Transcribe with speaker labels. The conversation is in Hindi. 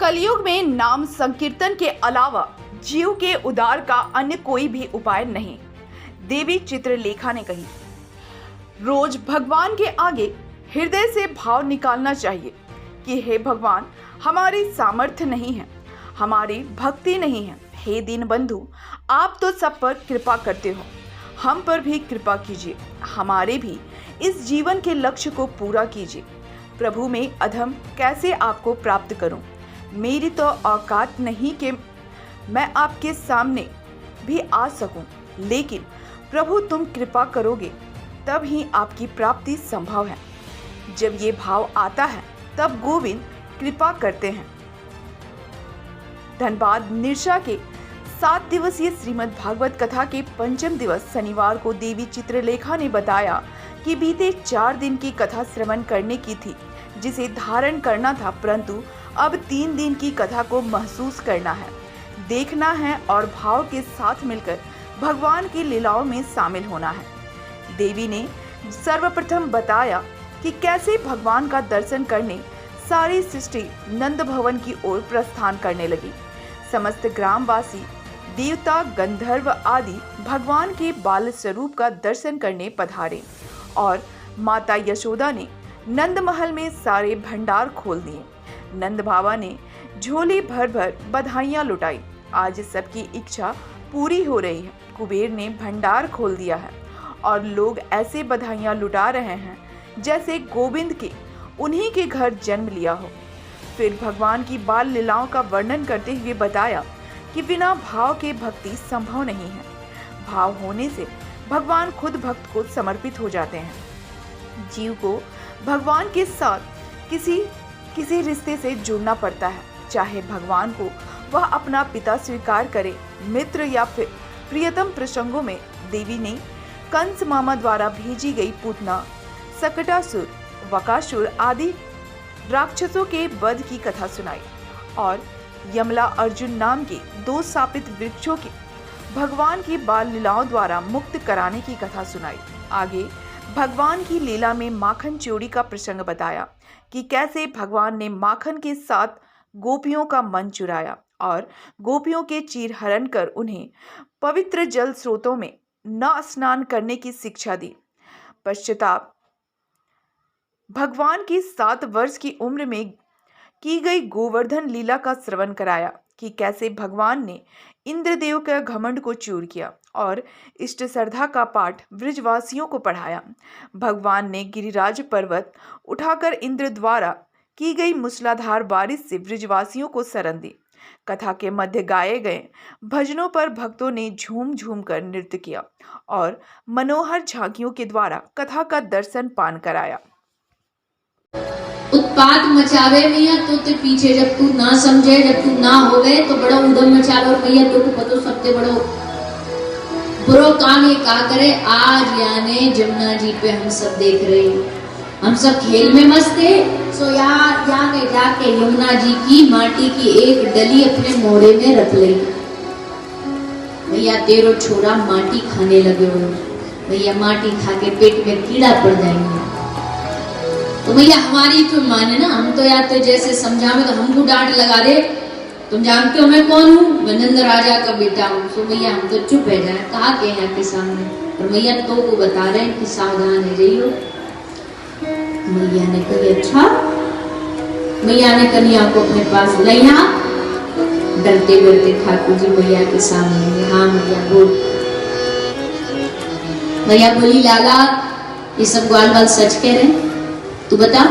Speaker 1: कलयुग में नाम संकीर्तन के अलावा जीव के उद्धार का अन्य कोई भी उपाय नहीं। देवी चित्रलेखा ने कही, रोज भगवान के आगे हृदय से भाव निकालना चाहिए कि हे भगवान, हमारी सामर्थ्य नहीं है, हमारी भक्ति नहीं है। हे दीनबंधु, आप तो सब पर कृपा करते हो, हम पर भी कृपा कीजिए, हमारे भी इस जीवन के लक्ष्य को पूरा कीजिए। प्रभु, में अधम कैसे आपको प्राप्त करूं? मेरी तो औकात नहीं कि मैं आपके सामने भी आ सकूं, लेकिन प्रभु तुम कृपा करोगे तब ही आपकी प्राप्ति संभव है। जब ये भाव आता है तब गोविंद कृपा करते हैं। धनबाद निरशा के 7 दिवसीय श्रीमद् भागवत कथा के पंचम दिवस शनिवार को देवी चित्रलेखा ने बताया कि बीते 4 दिन की कथा श्रवण करने की थी, जिसे धारण करना था, परंतु अब 3 दिन की कथा को महसूस करना है, देखना है और भाव के साथ मिलकर भगवान की लीलाओं में शामिल होना है। देवी ने सर्वप्रथम बताया कि कैसे भगवान का दर्शन करने सारी सृष्टि नंद भवन की ओर प्रस्थान करने लगी। समस्त ग्रामवासी, देवता, गंधर्व आदि भगवान के बाल स्वरूप का दर्शन करने पधारे और माता यशोदा ने नंद महल में सारे भंडार खोल दिए। नंद बाबा ने झोली भर भर बधाइयां लुटाई। आज सबकी इच्छा पूरी हो रही है। कुबेर ने भंडार खोल दिया है और लोग ऐसे बधाइयां लुटा रहे हैं जैसे गोविंद के उन्हीं के घर जन्म लिया हो। फिर भगवान की बाल लीलाओं का वर्णन करते हुए बताया कि बिना भाव के भक्ति संभव नहीं है। भाव होने से भगवान खुद भक्त को समर्पित हो जाते हैं। जीव को भगवान के साथ किसी रिश्ते से जुड़ना पड़ता है, चाहे भगवान को वह अपना पिता स्वीकार करे, मित्र या फिर प्रियतम। प्रसंगों में देवी ने कंस मामा द्वारा भेजी गई पूतना, सकटासुर, वकासुर आदि राक्षसों के वध की कथा सुनाई और यमला अर्जुन नाम के 2 शापित वृक्षों के भगवान की बाल लीलाओं द्वारा मुक्त कराने की कथा सुनाई। आगे भगवान की लीला में माखन चोरी का प्रसंग बताया कि कैसे भगवान ने माखन के साथ गोपियों का मन चुराया और गोपियों के चीर हरण कर उन्हें पवित्र जल स्रोतों में न स्नान करने की शिक्षा दी। पश्चाताप भगवान की 7 वर्ष की उम्र में की गई गोवर्धन लीला का श्रवण कराया कि कैसे भगवान ने इंद्रदेव का घमंड को चूर किया और इष्ट श्रद्धा का पाठ ब्रजवासियों को पढ़ाया। भगवान ने गिरिराज पर्वत उठाकर इंद्र द्वारा की गई मूसलाधार बारिश से ब्रजवासियों को शरण दी। कथा के मध्य गाए गए भजनों पर भक्तों ने झूम झूम कर नृत्य किया और मनोहर झांकियों के द्वारा कथा का दर्शन पान कराया।
Speaker 2: उत्पात मचावे मैया तो ते पीछे, जब तू ना समझे, जब तू ना होवे तो बड़ा उदम मचा लो मैया, तो पतो सबते बड़ो बुरो काम ये का करे। आज याने जमुना जी पे हम सब देख रहे हैं, हम सब खेल में मस्त है। सो यार यहाँ जाके यमुना जी की माटी की एक डली अपने मोड़े में रख ले। भैया तेरो छोरा माटी खाने लगे हो, भैया माटी खा के पेट में कीड़ा पड़ जाएंगे। तो भैया हमारी तो माने ना, हम तो यार तो जैसे समझावे तो हमको डांट लगा दे। तुम जानते हो मैं कौन हूँ? मैं नंद राजा का बेटा हूँ। तो भैया हम तो चुप रह जाए, कहा के यहाँ के सामने, और भैया तो को बता रहे हैं कि सावधान है रहियो। मैया ने कही अच्छा। मैया ने कन्या को अपने पास लिया, डरते डरते ठाकुर जी मैया के सामने। हाँ मैया बोल। मैया बोली लाला ये सब ग्वाल बाल सच कह रहे, तू बता।